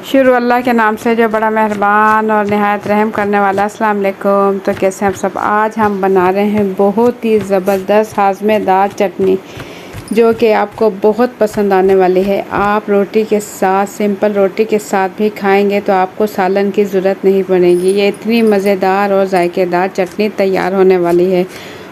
शुरू अल्लाह के नाम से जो बड़ा मेहरबान और नहायत रहम करने वाला। अस्सलाम वालेकुम। तो कैसे हैं आप सब। आज हम बना रहे हैं बहुत ही ज़बरदस्त हाज़मेदार चटनी जो कि आपको बहुत पसंद आने वाली है। आप रोटी के साथ, सिंपल रोटी के साथ भी खाएंगे तो आपको सालन की ज़रूरत नहीं पड़ेगी। ये इतनी मज़ेदार और जायकेदार चटनी तैयार होने वाली है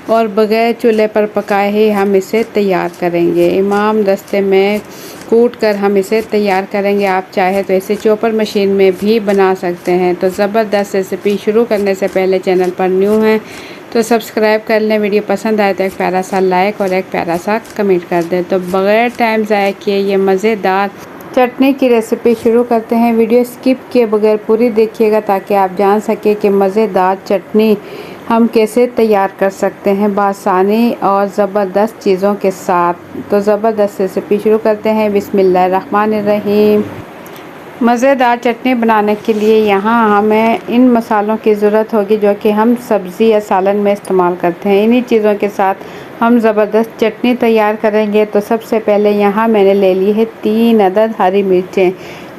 और बग़ैर चूल्हे पर पकाए ही हम इसे तैयार करेंगे। इमाम दस्ते में कूट कर हम इसे तैयार करेंगे। आप चाहे तो इसे चॉपर मशीन में भी बना सकते हैं। तो ज़बरदस्त रेसिपी शुरू करने से पहले चैनल पर न्यू हैं तो सब्सक्राइब कर लें। वीडियो पसंद आए तो एक प्यारा सा लाइक और एक प्यारा सा कमेंट कर दें। तो बग़ैर टाइम ज़ाया किए ये मज़ेदार चटनी की रेसिपी शुरू करते हैं। वीडियो स्किप किए बगैर पूरी देखिएगा ताकि आप जान सकें कि मज़ेदार चटनी हम कैसे तैयार कर सकते हैं बासानी और ज़बरदस्त चीज़ों के साथ। तो ज़बरदस्त रेसिपी शुरू करते हैं। बिस्मिल्लाहिर्रहमानिर्रहीम। मज़ेदार चटनी बनाने के लिए यहाँ हमें इन मसालों की ज़रूरत होगी जो कि हम सब्ज़ी या सालन में इस्तेमाल करते हैं। इन्हीं चीज़ों के साथ हम ज़बरदस्त चटनी तैयार करेंगे। तो सबसे पहले यहाँ मैंने ले ली है 3 अदद हरी मिर्चें।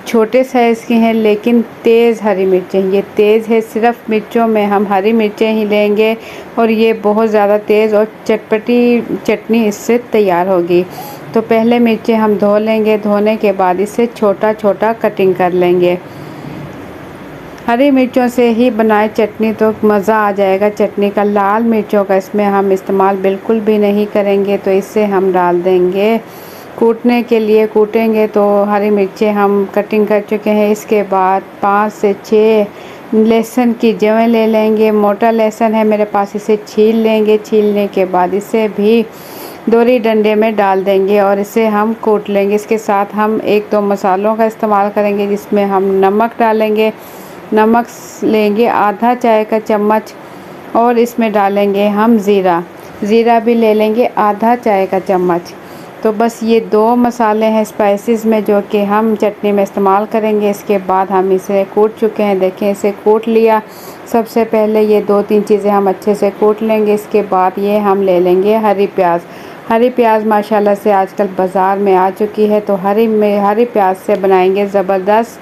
छोटे साइज़ की हैं लेकिन तेज़ हरी मिर्चें। ये तेज़ है, सिर्फ मिर्चों में हम हरी मिर्चें ही लेंगे और ये बहुत ज़्यादा तेज़ और चटपटी चटनी इससे तैयार होगी। तो पहले मिर्चें हम धो लेंगे। धोने के बाद इसे छोटा छोटा कटिंग कर लेंगे। हरी मिर्चों से ही बनाए चटनी तो मज़ा आ जाएगा चटनी का। लाल मिर्चों का इसमें हम इस्तेमाल बिल्कुल भी नहीं करेंगे। तो इसे हम डाल देंगे कूटने के लिए। कूटेंगे तो हरी मिर्चें हम कटिंग कर चुके हैं। इसके बाद 5 से 6 लहसुन की जवें ले लेंगे। मोटा लहसुन है मेरे पास, इसे छील लेंगे। छीलने के बाद इसे भी दोरी डंडे में डाल देंगे और इसे हम कूट लेंगे। इसके साथ हम 1-2 मसालों का इस्तेमाल करेंगे जिसमें हम नमक डालेंगे। नमक लेंगे आधा चाय का चम्मच और इसमें डालेंगे हम ज़ीरा भी ले लेंगे आधा चाय का चम्मच। तो बस ये 2 मसाले हैं स्पाइसेस में जो कि हम चटनी में इस्तेमाल करेंगे। इसके बाद हम इसे कूट चुके हैं। देखें इसे कूट लिया। सबसे पहले ये 2-3 चीज़ें हम अच्छे से कूट लेंगे। इसके बाद ये हम ले लेंगे हरी प्याज। हरी प्याज माशाल्लाह से आजकल बाज़ार में आ चुकी है। तो हरी प्याज से बनाएंगे ज़बरदस्त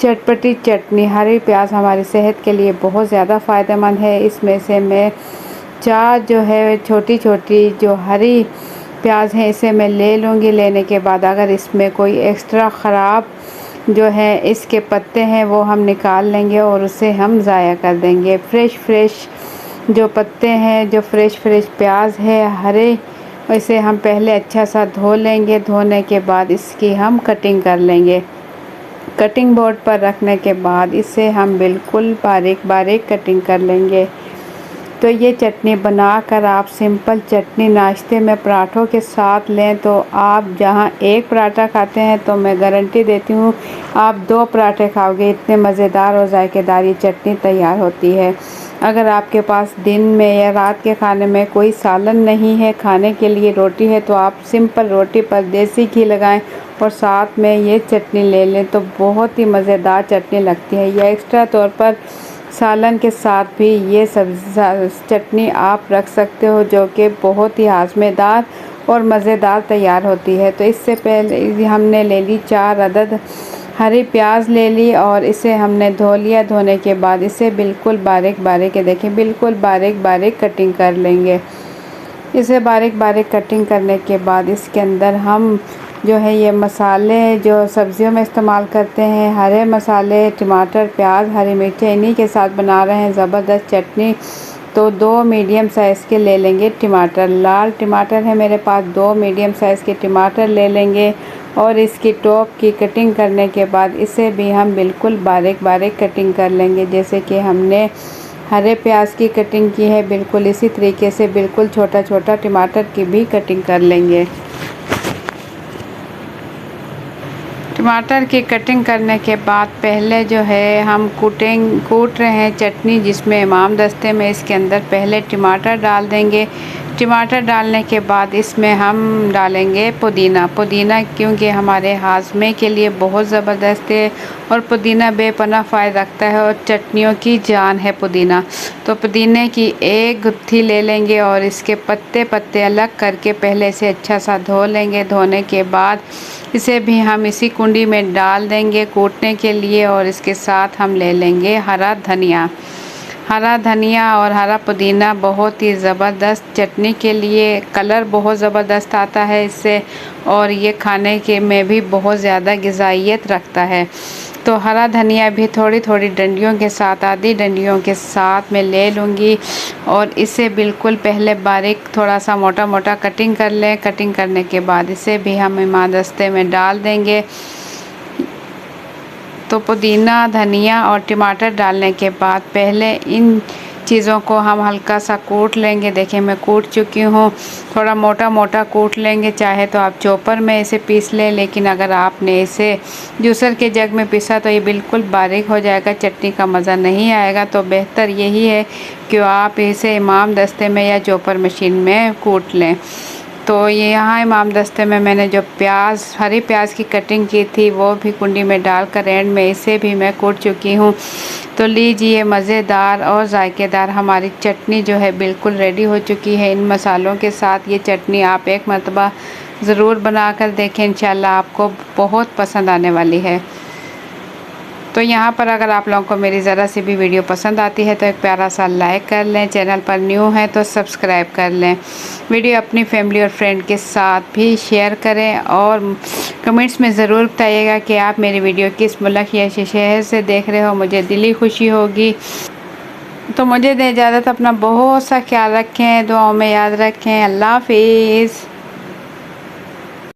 चटपटी चटनी। हरी प्याज हमारी सेहत के लिए बहुत ज़्यादा फ़ायदेमंद है। इसमें से मैं 4 जो है छोटी छोटी जो हरी प्याज है इसे मैं ले लूँगी। लेने के बाद अगर इसमें कोई एक्स्ट्रा ख़राब जो है इसके पत्ते हैं वो हम निकाल लेंगे और उसे हम ज़ाया कर देंगे। फ्रेश जो पत्ते हैं, जो फ्रेश प्याज है हरे, इसे हम पहले अच्छा सा धो लेंगे। धोने के बाद इसकी हम कटिंग कर लेंगे। कटिंग बोर्ड पर रखने के बाद इसे हम बिल्कुल बारीक कटिंग कर लेंगे। तो ये चटनी बनाकर आप सिंपल चटनी नाश्ते में पराठों के साथ लें तो आप जहां 1 पराठा खाते हैं तो मैं गारंटी देती हूँ आप 2 पराठे खाओगे। इतने मज़ेदार और जायकेदार ये चटनी तैयार होती है। अगर आपके पास दिन में या रात के खाने में कोई सालन नहीं है, खाने के लिए रोटी है, तो आप सिंपल रोटी पर देसी घी लगाएं और साथ में ये चटनी ले लें तो बहुत ही मज़ेदार चटनी लगती है। या एक्स्ट्रा तौर पर सालन के साथ भी ये चटनी आप रख सकते हो जो कि बहुत ही हाज़मेदार और मज़ेदार तैयार होती है। तो इससे पहले हमने ले ली 4 अदद हरी प्याज ले ली और इसे हमने धो लिया। धोने के बाद इसे बिल्कुल बारीक देखें बिल्कुल बारीक कटिंग कर लेंगे। इसे बारीक कटिंग करने के बाद इसके अंदर हम जो है ये मसाले जो सब्ज़ियों में इस्तेमाल करते हैं, हरे मसाले, टमाटर, प्याज, हरी मिर्चें, इन्हीं के साथ बना रहे हैं ज़बरदस्त चटनी। तो 2 मीडियम साइज़ के ले लेंगे टमाटर। लाल टमाटर है मेरे पास, 2 मीडियम साइज़ के टमाटर ले लेंगे और इसकी टॉप की कटिंग करने के बाद इसे भी हम बिल्कुल बारीक कटिंग कर लेंगे। जैसे कि हमने हरे प्याज की कटिंग की है बिल्कुल इसी तरीके से बिल्कुल छोटा टमाटर की भी कटिंग कर लेंगे। टमाटर की कटिंग करने के बाद पहले जो है हम कूट रहे हैं चटनी जिसमें इमाम दस्ते में इसके अंदर पहले टमाटर डाल देंगे। टमाटर डालने के बाद इसमें हम डालेंगे पुदीना। पुदीना क्योंकि हमारे हाजमे के लिए बहुत ज़बरदस्त है और पुदीना बेपनाह फ़ायदा रखता है और चटनियों की जान है पुदीना। तो पुदीने की एक गुत्थी ले लेंगे और इसके पत्ते पत्ते अलग करके पहले से अच्छा सा धो लेंगे। धोने के बाद इसे भी हम इसी कुंडी में डाल देंगे कूटने के लिए और इसके साथ हम ले लेंगे हरा धनिया। हरा धनिया और हरा पुदीना बहुत ही ज़बरदस्त चटनी के लिए, कलर बहुत ज़बरदस्त आता है इससे और ये खाने के में भी बहुत ज़्यादा ग़िज़ाइयत रखता है। तो हरा धनिया भी थोड़ी थोड़ी डंडियों के साथ, आधी डंडियों के साथ मैं ले लूँगी और इसे बिल्कुल पहले बारीक थोड़ा सा मोटा मोटा कटिंग कर लें। कटिंग करने के बाद इसे भी हम इमामदस्ते में डाल देंगे। तो पुदीना, धनिया और टमाटर डालने के बाद पहले इन चीज़ों को हम हल्का सा कूट लेंगे। देखिए मैं कूट चुकी हूँ, थोड़ा मोटा मोटा कूट लेंगे। चाहे तो आप चॉपर में इसे पीस लें, लेकिन अगर आपने इसे जूसर के जग में पीसा तो ये बिल्कुल बारीक हो जाएगा, चटनी का मज़ा नहीं आएगा। तो बेहतर यही है कि आप इसे इमामदस्ते में या चॉपर मशीन में कूट लें। तो ये यहाँ इमामदस्ते में मैंने जो प्याज, हरी प्याज की कटिंग की थी वो भी कुंडी में डालकर एंड में इसे भी मैं कूट चुकी हूँ। तो लीजिए मज़ेदार और जायकेदार हमारी चटनी जो है बिल्कुल रेडी हो चुकी है। इन मसालों के साथ ये चटनी आप एक मरतबा ज़रूर बना कर देखें, इंशाल्लाह आपको बहुत पसंद आने वाली है। तो यहाँ पर अगर आप लोगों को मेरी ज़रा सी भी वीडियो पसंद आती है तो एक प्यारा सा लाइक कर लें, चैनल पर न्यू है तो सब्सक्राइब कर लें। वीडियो अपनी फैमिली और फ्रेंड के साथ भी शेयर करें और कमेंट्स में ज़रूर बताइएगा कि आप मेरी वीडियो किस मुल्क या शहर से देख रहे हो, मुझे दिली खुशी होगी। तो मुझे दें इजाज़त, अपना बहुत सा ख्याल रखें, दुआओं में याद रखें। अल्लाह हाफिज़।